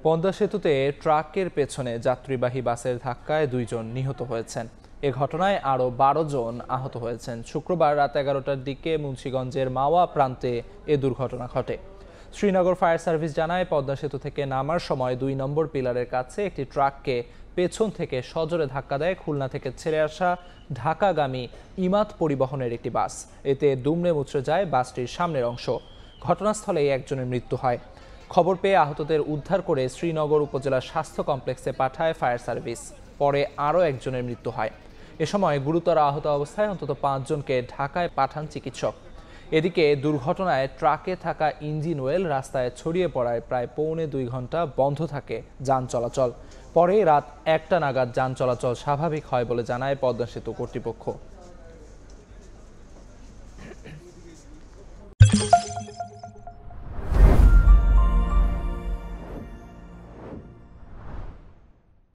পদ্মা সেতুতে ট্রাকের পেছনে যাত্রীবাহী বাসের ধাক্কায় 2 জন নিহত হয়েছেন। এ ঘটনায় আরও 12 জন আহত হয়েছেন। শুক্রবার রাত 11টার দিকে মুন্সিগঞ্জের মাওয়া প্রান্তে এ দুর্ঘটনা ঘটে। শ্রীনগর ফায়ার সার্ভিস জানায়, পদ্মা সেতু থেকে নামার সময় 2 নম্বর পিলারের কাছে একটি ট্রাককে পেছন থেকে সজোরে ধাক্কা দেয় খুলনা থেকে ছেড়ে আসা ঢাকাগামী ইমাদ পরিবহনের একটি বাস। এতে দুমড়ে মুচড়ে যায় বাসটির সামনের অংশ। ঘটনাস্থলেই একজনের মৃত্যু হয়। খবর পেয়ে আহতদের উদ্ধার করে শ্রীনগর উপজেলা স্বাস্থ্য কমপ্লেক্সে পাঠায় ফায়ার সার্ভিস। পরে আরও একজনের মৃত্যু হয়। এ সময় গুরুতর আহত অবস্থায় অন্তত 5 জনকে ঢাকায় পাঠান চিকিৎসক। এদিকে দুর্ঘটনায় ট্রাকে থাকা ইঞ্জিন অয়েল রাস্তায় ছড়িয়ে পড়ায় প্রায় পৌনে 2 ঘন্টা বন্ধ থাকে যান চলাচল। পরে রাত 1টা নাগাদ যান চলাচল স্বাভাবিক হয় বলে জানায় পদ্মা সেতু কর্তৃপক্ষ।